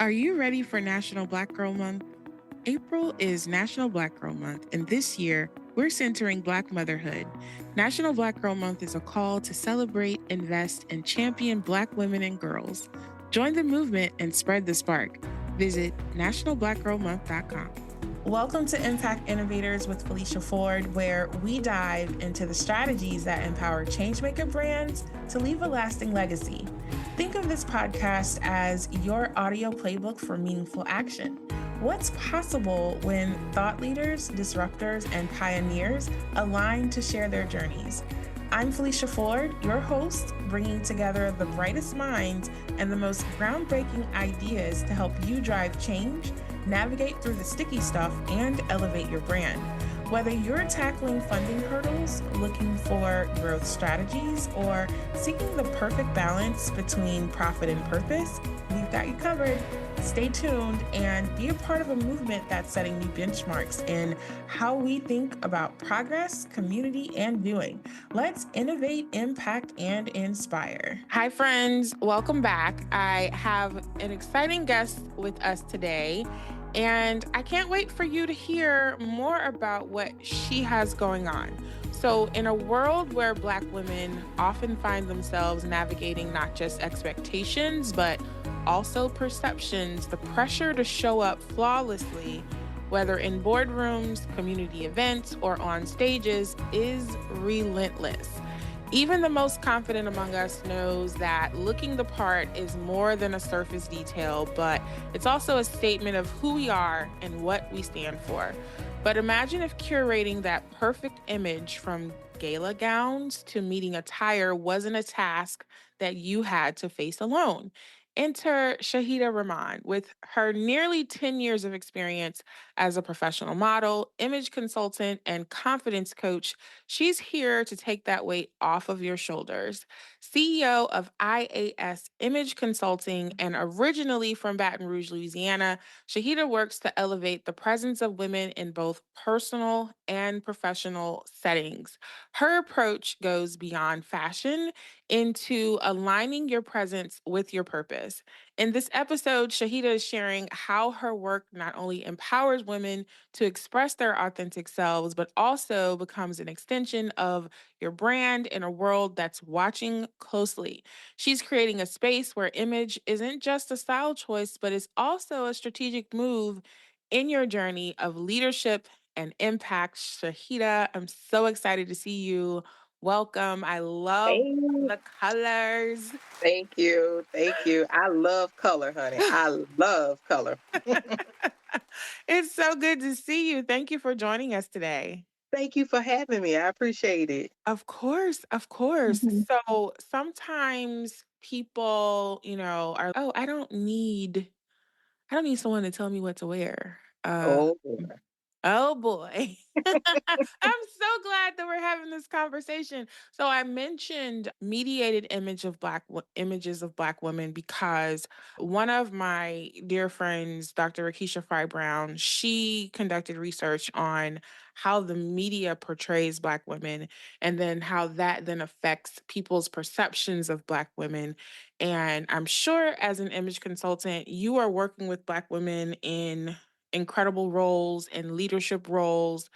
Are you ready for National Black Girl Month? April is National Black Girl Month, and this year, we're centering Black motherhood. National Black Girl Month is a call to celebrate, invest, and champion Black women and girls. Join the movement and spread the spark. Visit nationalblackgirlmonth.com. Welcome to Impact Innovators with Felicia Ford, where we dive into the strategies that empower changemaker brands to leave a lasting legacy. Think of this podcast as your audio playbook for meaningful action. What's possible when thought leaders, disruptors, and pioneers align to share their journeys? I'm Felicia Ford, your host, bringing together the brightest minds and the most groundbreaking ideas to help you drive change, navigate through the sticky stuff, and elevate your brand. Whether you're tackling funding hurdles, looking for growth strategies, or seeking the perfect balance between profit and purpose, we've got you covered. Stay tuned and be a part of a movement that's setting new benchmarks in how we think about progress, community, and doing. Let's innovate, impact, and inspire. Hi, friends. Welcome back. I have an exciting guest with us today, and I can't wait for you to hear more about what she has going on. So, in a world where Black women often find themselves navigating not just expectations, but also perceptions, the pressure to show up flawlessly, whether in boardrooms, community events, or on stages, is relentless. Even the most confident among us knows that looking the part is more than a surface detail, but it's also a statement of who we are and what we stand for. But imagine if curating that perfect image from gala gowns to meeting attire wasn't a task that you had to face alone. Enter Shahidah Rahman. With her nearly 10 years of experience as a professional model, image consultant, and confidence coach, she's here to take that weight off of your shoulders. CEO of IAS Image Consulting and originally from Baton Rouge, Louisiana, Shahidah works to elevate the presence of women in both personal and professional settings. Her approach goes beyond fashion into aligning your presence with your purpose. In this episode, Shahida is sharing how her work not only empowers women to express their authentic selves, but also becomes an extension of your brand in a world that's watching closely. She's creating a space where image isn't just a style choice, but is also a strategic move in your journey of leadership and impact. Shahida, I'm so excited to see you. Welcome. I love Hey, the colors. thank you. Thank you. I love color, honey. I love color. It's so good to see you. Thank you for joining us today. Thank you for having me. I appreciate it. Of course, of course. Mhm. So sometimes people, are, oh, I don't need someone to tell me what to wear. Oh, boy. Oh boy. I'm so glad that we're having this conversation. So I mentioned mediated images of Black women because one of my dear friends, Dr. Rakisha Fry Brown, she conducted research on how the media portrays Black women and then how that then affects people's perceptions of Black women. And I'm sure as an image consultant, you are working with Black women in incredible roles and leadership roles,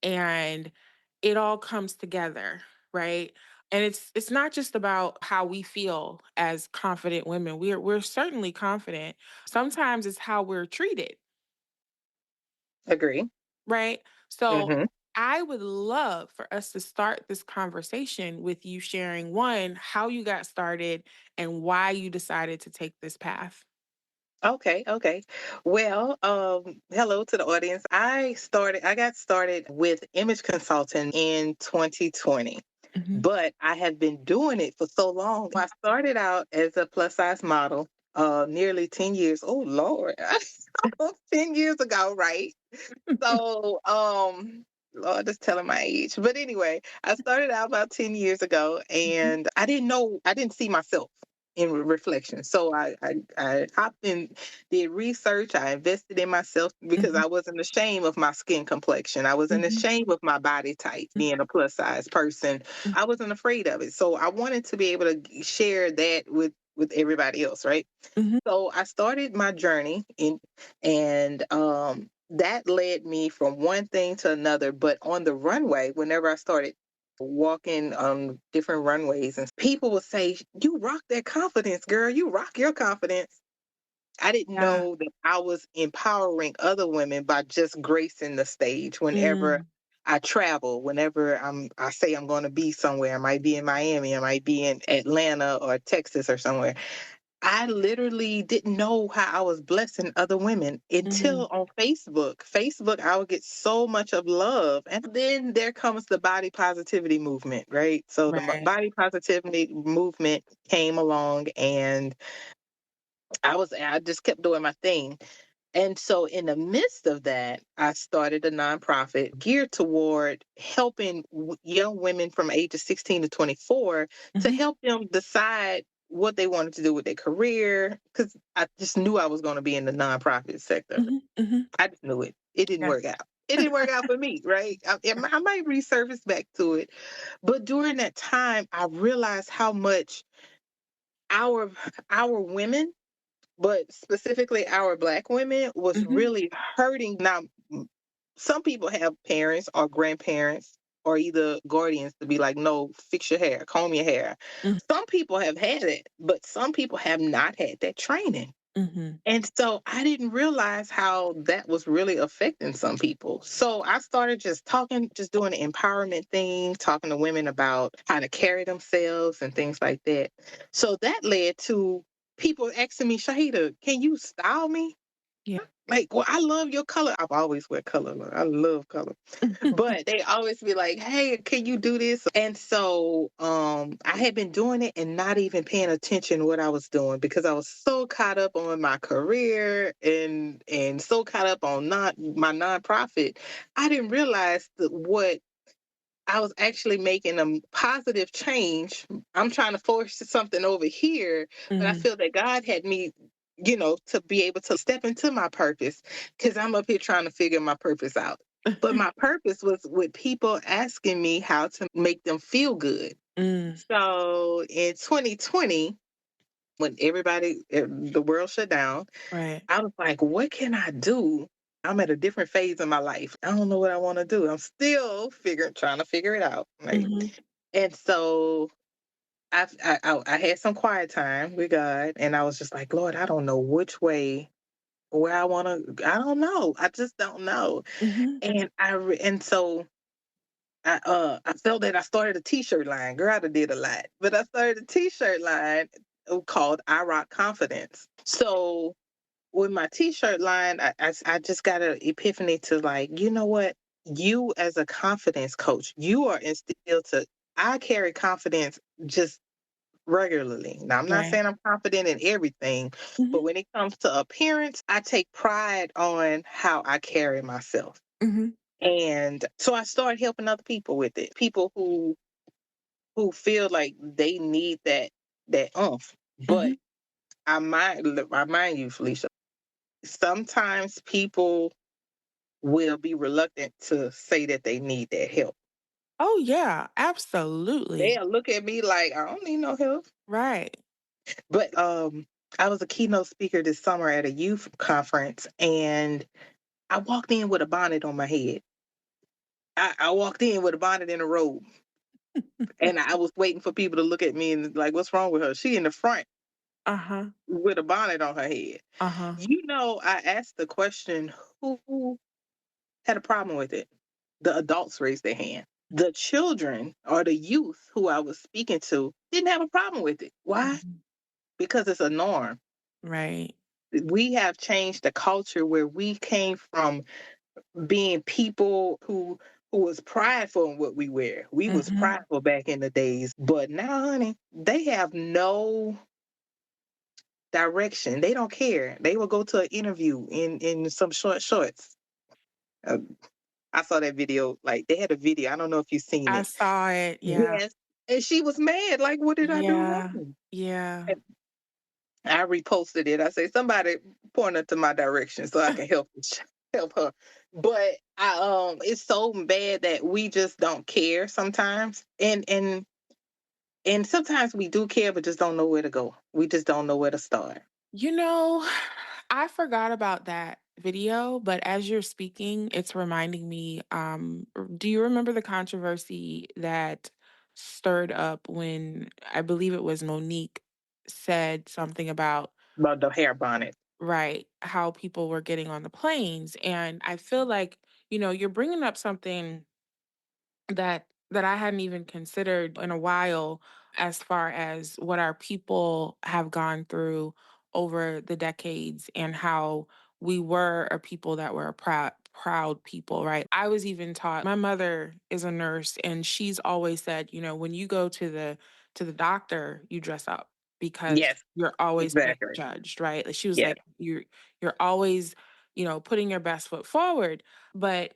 and it all comes together, right? And it's not just about how we feel as confident women. We're certainly confident. Sometimes it's how we're treated, Agree. right? So Hmm. I would love for us to start this conversation with you sharing one, how you got started and why you decided to take this path. Okay, okay. Well, hello to the audience. I got started with image consulting in 2020, Mhm. but I have been doing it for so long. I started out as a plus size model, nearly 10 years. Oh, Lord. 10 years ago, right? So, Lord, just telling my age. But anyway, I started out about 10 years ago and I didn't see myself in reflection. So I hopped in, did research. I invested in myself because Mhm. I wasn't ashamed of my skin complexion. I wasn't Mhm. ashamed of my body type, being a plus size person. Mhm. I wasn't afraid of it. So I wanted to be able to share that with with everybody else, right? Mhm. So I started my journey and that led me from one thing to another. But on the runway, whenever I started walking on different runways, and people would say, "You rock that confidence, girl. You rock your confidence." I didn't Yeah. know that I was empowering other women by just gracing the stage whenever Mm. I travel, whenever I say I'm going to be somewhere. I might be in Miami, I might be in Atlanta or Texas or somewhere. I literally didn't know how I was blessing other women Mhm. until on Facebook. Facebook, I would get so much of love. And then there comes the body positivity movement, right? So the Right. body positivity movement came along and I just kept doing my thing. And so, in the midst of that, I started a nonprofit geared toward helping young women from ages 16 to 24 to Mhm. help them decide what they wanted to do with their career. Because I just knew I was going to be in the nonprofit sector. Mhm. Mhm. I just knew it. It didn't Yeah. work out. It didn't work out for me, right? I might resurface back to it. But during that time, I realized how much our our women, but specifically our Black women, was Mhm. really hurting. Now, some people have parents or grandparents or either guardians to be like, no, fix your hair, comb your hair. Mm. Some people have had it, but some people have not had that training. Mhm. And so I didn't realize how that was really affecting some people. So I started just talking, just doing the empowerment thing, talking to women about how to carry themselves and things like that. So that led to people asking me, Shahida, can you style me? Yeah. Like, well, I love your color. I've always wear color. Look, I love color. But they always be like, hey, can you do this? And so I had been doing it and not even paying attention to what I was doing because I was so caught up on my career and so caught up on not my nonprofit. I didn't realize that what I was actually making a positive change. I'm trying to force something over here, but I Mhm. feel that God had me, to be able to step into my purpose because I'm up here trying to figure my purpose out. But my purpose was with people asking me how to make them feel good. Mm. So in 2020, when the world shut down, Right. I was like, what can I do? I'm at a different phase in my life. I don't know what I want to do. I'm still trying to figure it out. Right. Mhm. And so I had some quiet time with God and I was just like, Lord, I don't know which way where I want to. I don't know. I just don't know. Mhm. And so I felt that I started a t-shirt line. Girl, I done did a lot. But I started a t-shirt line called I Rock Confidence. So with my t-shirt line, I just got an epiphany to like, you know what? You as a confidence coach, you are instilled to I carry confidence just regularly. Now I'm not Right. saying I'm confident in everything, but Mhm. when it comes to appearance, I take pride on how I carry myself. Mhm. And so I started helping other people with it. People who feel like they need that oomph. But Mhm. I mind you, Felicia, sometimes people will be reluctant to say that they need that help. Oh, yeah. Absolutely. They'll look at me like, I don't need no help. Right. But I was a keynote speaker this summer at a youth conference and I walked in with a bonnet on my head. I walked in with a bonnet and a robe. And I was waiting for people to look at me and like, what's wrong with her? She in the front Uh-huh. with a bonnet on her head. Uh-huh. I asked the question, who had a problem with it? The adults raised their hand. The children or the youth who I was speaking to didn't have a problem with it. Why? Mhm. Because it's a norm. Right. We have changed the culture where we came from being people who was prideful in what we wear. We was Mhm. prideful back in the days, but now, honey, they have no direction. They don't care. They will go to an interview in some short shorts. Uh, I saw that video. Like they had a video. I don't know if you've seen I it. saw it. Yeah. Yes, and she was mad. Like, what did I do Yeah. wrong? Yeah. And I reposted it. I say somebody point her to my direction so I can help her. But it's so bad that we just don't care sometimes. And And sometimes we do care, but just don't know where to go. We just don't know where to start. You know, I forgot about that video, but as you're speaking, it's reminding me, do you remember the controversy that stirred up when I believe it was Monique said something about, About the hair bonnet. right, how people were getting on the planes? And I feel like, you're bringing up something that I hadn't even considered in a while, as far as what our people have gone through over the decades, and how we were a people that were a proud people, right? I was even taught, my mother is a nurse, and she's always said, when you go to the doctor, you dress up, because Yes, you're always being exactly. judged, right? Like, she was Yes. like, you're always, putting your best foot forward. But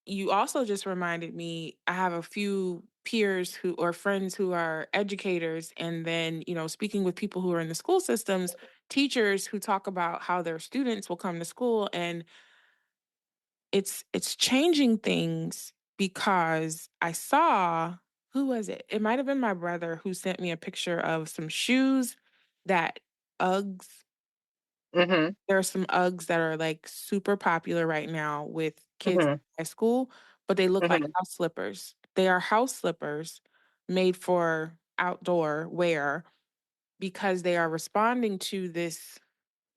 you also just reminded me, I have a few peers who, or friends who are educators, and then, speaking with people who are in the school systems, teachers who talk about how their students will come to school, and it's changing things, because I saw, who was it? It might have been my brother who sent me a picture of some shoes that Uggs. Mhm. There are some Uggs that are, like, super popular right now with kids Mhm. in high school, but they look like Mhm. house slippers. They are house slippers made for outdoor wear, because they are responding to this,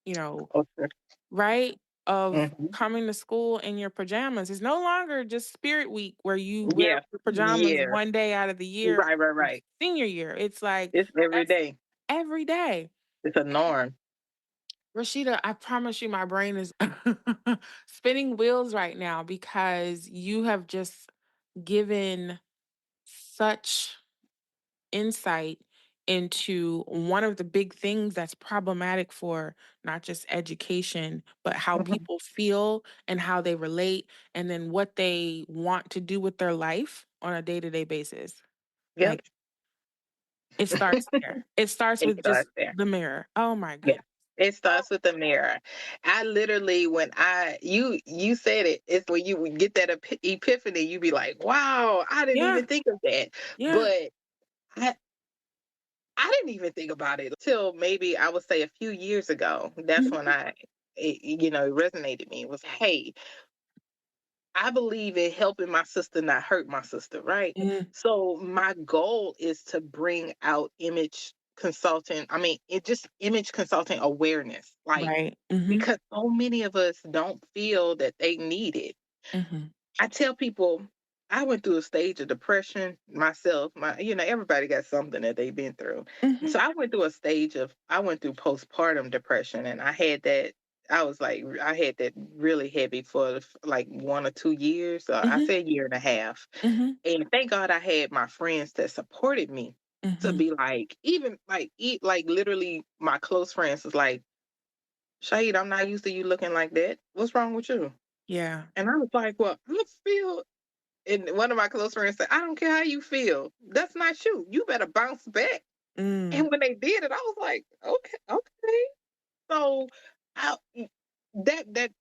you know, Okay. right? Of Mhm. coming to school in your pajamas. It's no longer just Spirit Week where you wear Yeah. your pajamas Yeah. one day out of the year, Right, right, your right. senior year. It's like, It's every that's day. every day. It's a norm. Rashida, I promise you my brain is spinning wheels right now, because you have just given such insight into one of the big things that's problematic for not just education, but how Mhm. people feel and how they relate, and then what they want to do with their life on a day-to-day basis. Yep. Like, it starts there. It starts It with just starts there. the mirror. Oh my Yeah. goodness. It starts with the mirror. I literally, when you said it, it's when you would get that epiphany, you be like, "Wow, I didn't Yeah. even think of that." Yeah. But I I didn't even think about it till maybe I would say a few years ago. That's Mhm. when it resonated me. It was, hey, I believe in helping my sister not hurt my sister, right? Mhm. So my goal is to bring out it just image consulting awareness. Like, Right. Mhm. because so many of us don't feel that they need it. Mhm. I tell people I went through a stage of depression myself. Everybody got something that they've been through. And Mhm. so I went through postpartum depression, and I was like, I had that really heavy for like 1 or 2 years. I Mhm. said year and a half. Mhm. And thank God I had my friends that supported me to Mhm. be like, even like, literally my close friends was like, Shahid, I'm not used to you looking like that. What's wrong with you? Yeah. And I was like, well, I feel, and one of my close friends said, I don't care how you feel. That's not you. You better bounce back. Mm. And when they did it, I was like, okay, okay. So I, that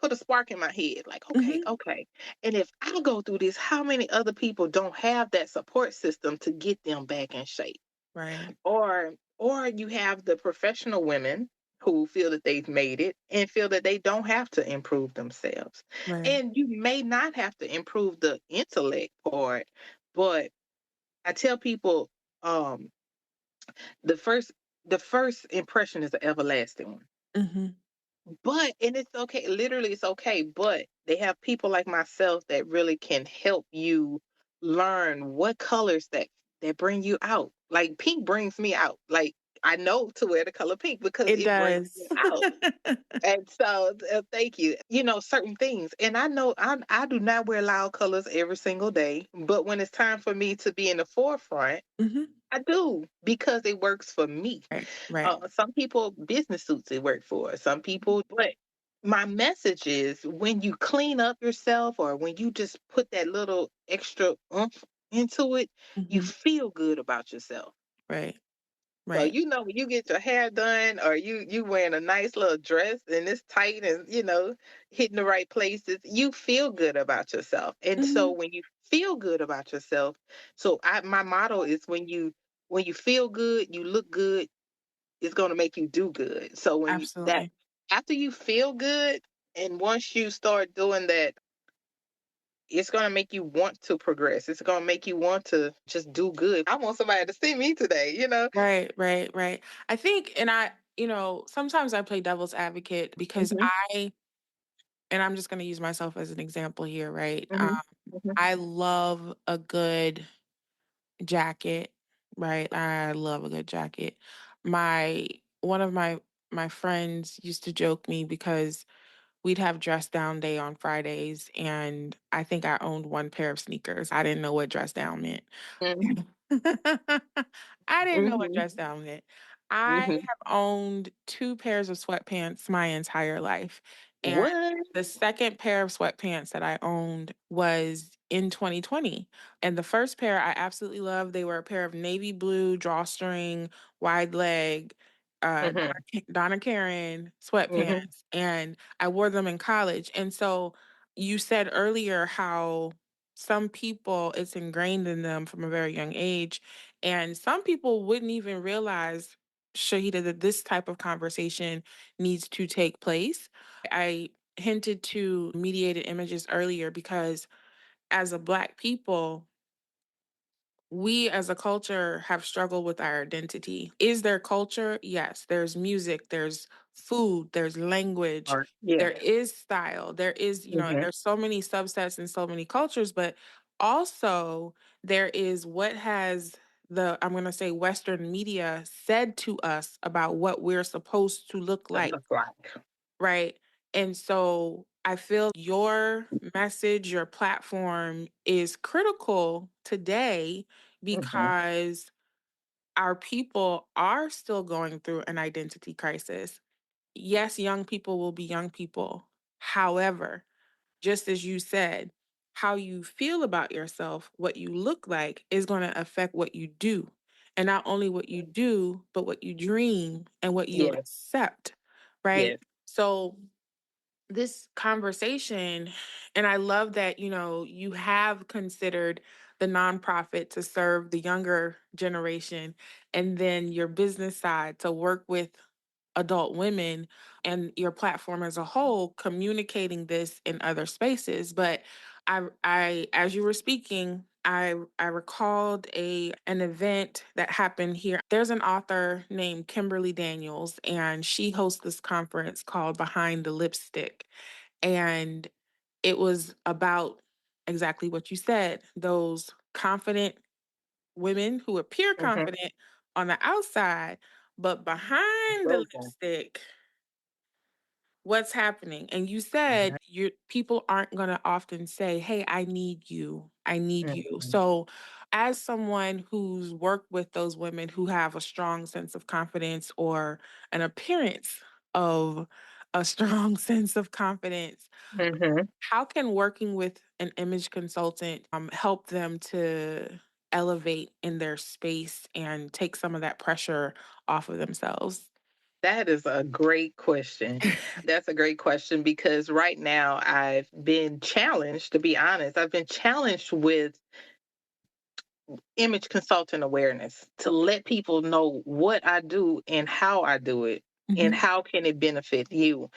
put a spark in my head. Like, okay, Mhm. okay. And if I go through this, how many other people don't have that support system to get them back in shape? Right. Or you have the professional women who feel that they've made it and feel that they don't have to improve themselves. Right. And you may not have to improve the intellect part, but I tell people, um the first the first impression is an everlasting one. Mhm. And it's okay, literally it's okay, but they have people like myself that really can help you learn what colors that bring you out. Like pink brings me out. Like I know to wear the color pink because It it brings does. me out. And so, thank you. Certain things. And I know I do not wear loud colors every single day, but when it's time for me to be in the forefront, Mhm. I do because it works for me. Right. Right. Some people, business suits it work for. Some people, but my message is when you clean up yourself or when you just put that little extra oomph into it, you Mhm. feel good about yourself. Right. So Right. when you get your hair done or you wearing a nice little dress and it's tight and hitting the right places, you feel good about yourself. And so Mhm. when you feel good about yourself. So my motto is when you feel good, you look good, it's going to make you do good. So when you that Absolutely. after you feel good, and once you start doing that, it's going to make you want to progress. It's going to make you want to just do good. I want somebody to see me today, you know? Right, right, right. I think, and sometimes I play devil's advocate because Mhm. and I'm just going to use myself as an example here, right? Mhm. Mhm. I love a good jacket, right? I love a good jacket. One of my friends used to joke me because we'd have dress down day on Fridays, and I think I owned one pair of sneakers. I didn't know what dress down meant. Mhm. I didn't know what Mhm. dress down meant. I Mhm. have owned 2 pairs of sweatpants my entire life, and What? the second pair of sweatpants that I owned was in 2020, and the first pair I absolutely loved. They were a pair of navy blue drawstring, wide leg, Mhm. Donna Karan Mhm. sweatpants, and I wore them in college, and so you said earlier how some people, it's ingrained in them from a very young age, and some people wouldn't even realize, Shahida, that this type of conversation needs to take place. I hinted to mediated images earlier because as a Black people, we as a culture have struggled with our identity. Is there culture? Yes. There's music, there's food, there's language, Art. Yeah. there is style, there is, Mhm. there's so many subsets and so many cultures, but also there is what has I'm going to say Western media said to us about what we're supposed to look That like, looks like. right? And so I feel your message, your platform is critical today Mhm. because our people are still going through an identity crisis. Yes, young people will be young people. However, just as you said, how you feel about yourself, what you look like is going to affect what you do. And not only what you do, but what you dream and what you Yes. accept, right? Yes. So this conversation, and I love that, you have considered the nonprofit to serve the younger generation and then your business side to work with adult women and your platform as a whole communicating this in other spaces. But I as you were speaking, I recalled an event that happened here. There's an author named Kimberly Daniels, and she hosts this conference called Behind the Lipstick. And it was about exactly what you said, those confident women who appear Mhm. confident on the outside, but behind the Broken. lipstick, what's happening? And you said Mhm. people aren't going to often say, "Hey, I need you. I need you." Mhm. So, as someone who's worked with those women who have a strong sense of confidence or an appearance of a strong sense of confidence, Mhm. how can working with an image consultant help them to elevate in their space and take some of that pressure off of themselves? That is a great question. That's a great question because right now I've been challenged, to be honest. I've been challenged with image consultant awareness to let people know what I do and how I do it and Mhm. how can it benefit you.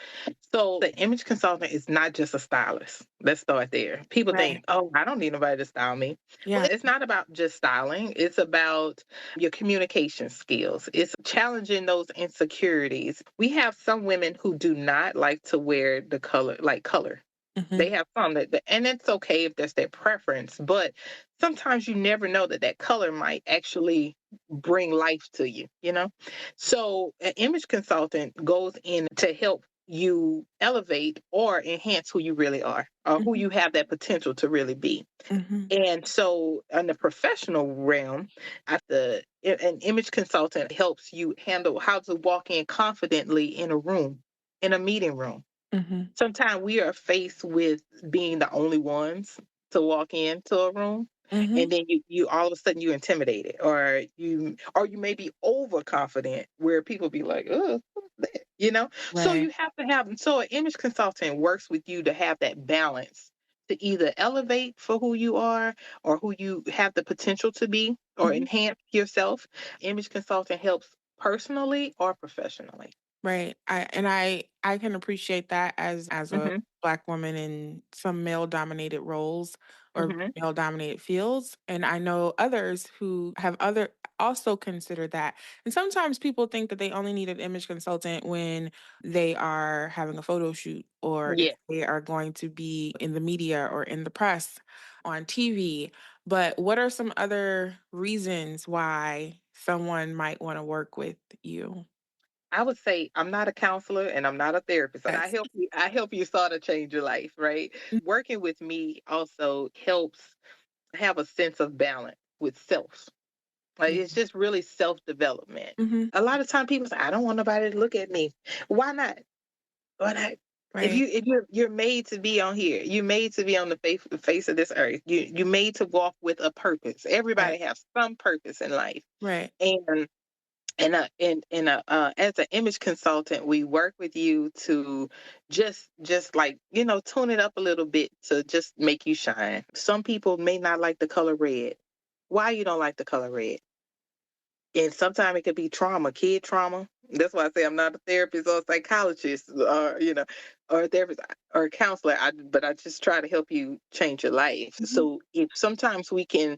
So the image consultant is not just a stylist. Let's start there. People Right. think, "Oh, I don't need nobody to style me." Well, Yeah. it's not about just styling. It's about your communication skills. It's challenging those insecurities. We have some women who do not like to wear the color, like color. Mhm. They have some and it's okay if that's their preference, but sometimes you never know that that color might actually bring life to you, you know? So an image consultant goes in to help you elevate or enhance who you really are or who Mhm. you have that potential to really be. Mhm. And so in the professional realm, an image consultant helps you handle how to walk in confidently in a room, in a meeting room. Mhm. Sometimes we are faced with being the only ones to walk into a room, Mhm. and then you all of a sudden you're intimidated, or you may be overconfident where people be like, "Oh, what's that?" So Right. you have to have so an image consultant works with you to have that balance, to either elevate for who you are or who you have the potential to be or Mhm. enhance yourself. Image consulting helps personally or professionally. Right. I can appreciate that as a Mhm. Black woman in some male dominated roles or Mhm. male dominated fields. And I know others who have other also consider that. And sometimes people think that they only need an image consultant when they are having a photo shoot or if Yeah. they are going to be in the media or in the press on TV. But what are some other reasons why someone might want to work with you? I would say I'm not a counselor and I'm not a therapist, but Yes. I help you sort of change your life, right? Working with me also helps have a sense of balance with self. Like, Yeah. it's just really self-development. Mhm. A lot of time people say, I don't want nobody to look at me. Why not? Why not? Right, If you're made to be on here, you're made to be on the face of this earth. You made to walk with a purpose. right, Everybody has some purpose in life. right. And as an image consultant, we work with you to just like, tune it up a little bit to just make you shine. Some people may not like the color red. Why you don't like the color red? And sometimes it could be trauma, kid trauma. That's why I say I'm not a therapist or a psychologist or, or a therapist or a counselor. But I just try to help you change your life. Mhm, So if sometimes we can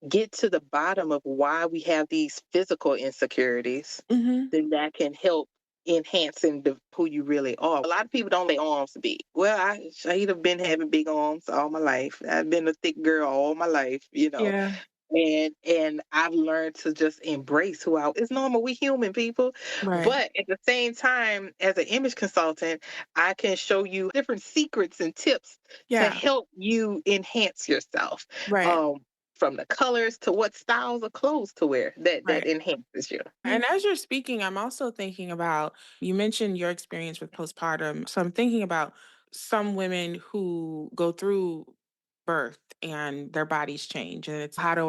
get to the bottom of why we have these physical insecurities, mhm. then that can help enhancing who you really are. A lot of people don't let arms big. Well, Shahidah been having big arms all my life. I've been a thick girl all my life. Yeah, And I've learned to just embrace who I. It's normal. We human people, right. but at the same time, as an image consultant, I can show you different secrets and tips to Yeah, help you enhance yourself. right, Um, from the colors to what styles of clothes to wear that right. enhances you. And as you're speaking, I'm also thinking about you mentioned your experience with postpartum. So I'm thinking about some women who go through birth and their bodies change and it's how do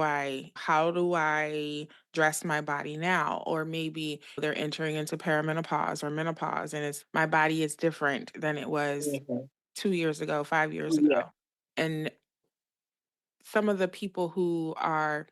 I dress my body now? Or maybe they're entering into perimenopause or menopause and it's my body is different than it was Mhm. 2 years ago, 5 years Yeah. ago. And some of the people who are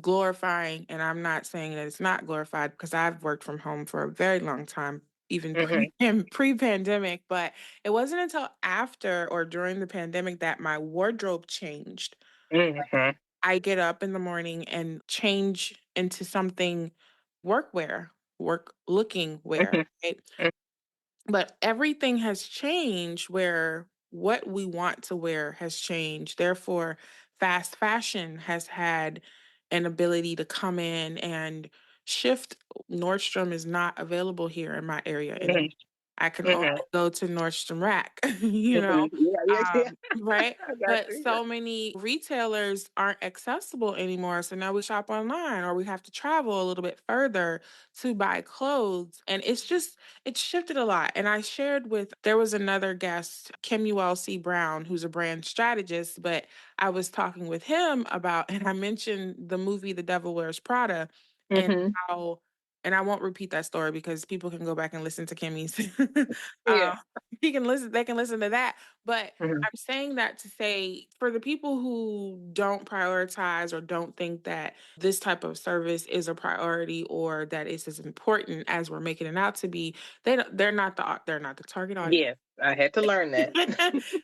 glorifying, and I'm not saying that it's not glorified because I've worked from home for a very long time, even Mhm. pre-pandemic, but it wasn't until after or during the pandemic that my wardrobe changed. Mhm. I get up in the morning and change into something workwear, work looking wear, Mhm. right? But everything has changed where what we want to wear has changed. Therefore, fast fashion has had an ability to come in and shift. Nordstrom is not available here in my area anymore. Mhm. I can only Mhm. go to Nordstrom Rack, you know? Mhm. Yeah, yeah, yeah. Right? I got But you. so many retailers aren't accessible anymore. So now we shop online or we have to travel a little bit further to buy clothes. And it's shifted a lot. And I shared with, there was another guest, Kemuel C. Brown, who's a brand strategist, but I was talking with him about, and I mentioned the movie The Devil Wears Prada and Mhm. how, and I won't repeat that story because people can go back and listen to Kimmy's. um, Yeah. they can listen to that. But Mhm. I'm saying that to say for the people who don't prioritize or don't think that this type of service is a priority or that it's as important as we're making it out to be, they're not the target audience. Yes, I had to learn that.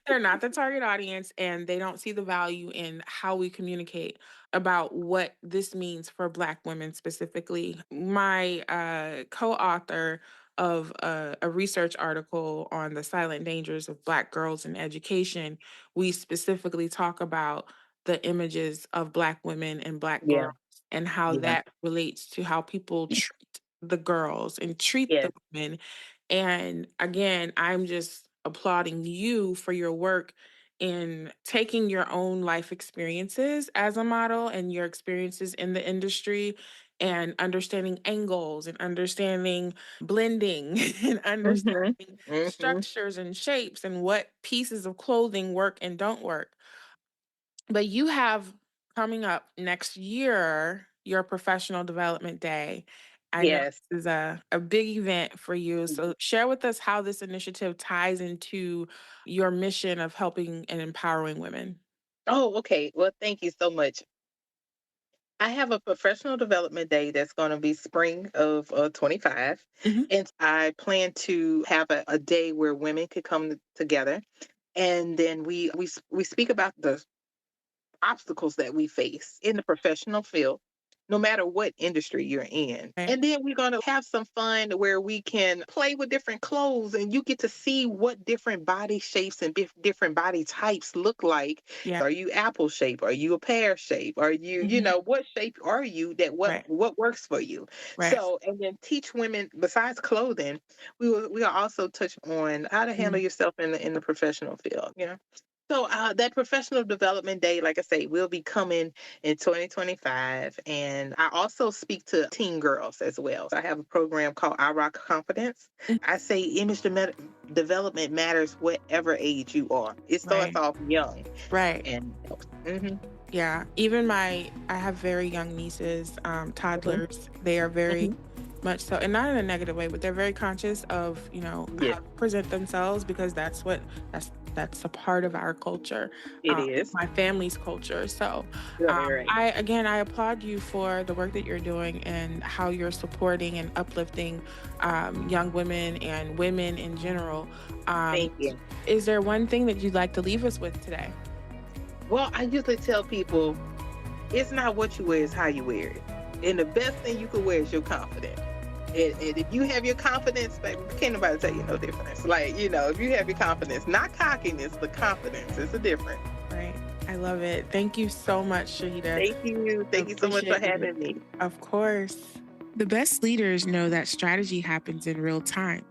They're not the target audience and they don't see the value in how we communicate about what this means for Black women specifically. My co-author of a research article on the silent dangers of Black girls in education, we specifically talk about the images of Black women and Black Yeah, girls and how yeah, that relates to how people treat the girls and treat the yes. women. And again, I'm just applauding you for your work in taking your own life experiences as a model and your experiences in the industry and understanding angles and understanding blending and Mhm. understanding Mhm. structures and shapes and what pieces of clothing work and don't work. But you have coming up next year your professional development day. I know Yes. this is a big event for you. So share with us how this initiative ties into your mission of helping and empowering women. Oh, okay. Well, thank you so much. I have a professional development day that's going to be spring of 25. Mhm. And I plan to have a day where women could come together. And then we speak about the obstacles that we face in the professional field, no matter what industry you're in. Right. And then we're going to have some fun where we can play with different clothes and you get to see what different body shapes and different body types look like. Yeah. Are you apple shape? Are you a pear shape? Are you, Mhm. what shape are you that Right. what works for you? Right. So, and then teach women besides clothing, we'll also touch on how to handle Mhm. yourself in the professional field. So that professional development day, like I say, will be coming in 2025. And I also speak to teen girls as well. So I have a program called I Rock Confidence. Mm. I say development matters whatever age you are. It starts Right. off young Right. and hmm Yeah, even I have very young nieces, hmm toddlers. They are very hmm much so, and not in a negative way, but they're very conscious of, how yeah, to present themselves because that's a part of our culture, it is. my family's culture. So, Right, right. I applaud you for the work that you're doing and how you're supporting and uplifting young women and women in general. Thank you. Is there one thing that you'd like to leave us with today? Well, I usually tell people it's not what you wear, it's how you wear it. And the best thing you can wear is your confidence. And if you have your confidence, baby, can't nobody tell you no difference. Like, if you have your confidence, not cockiness, but confidence, it's a difference. Right. I love it. Thank you so much, Shahida. Thank you. I Thank you so much for appreciate you. having me. Of course. The best leaders know that strategy happens in real time,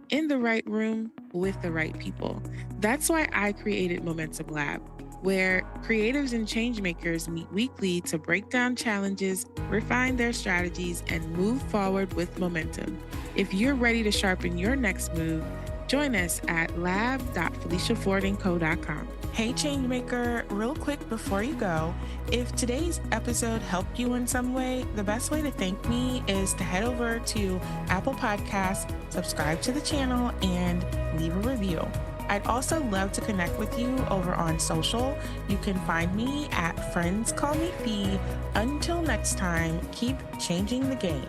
in the right room, with the right people. That's why I created Momentum Lab, where creatives and changemakers meet weekly to break down challenges, refine their strategies, and move forward with momentum. If you're ready to sharpen your next move, join us at lab.feliciafordandco.com. Hey, Changemaker, real quick before you go, if today's episode helped you in some way, the best way to thank me is to head over to Apple Podcasts, subscribe to the channel, and leave a review. I'd also love to connect with you over on social. You can find me at Friends Call Me Fee. Until next time, keep changing the game.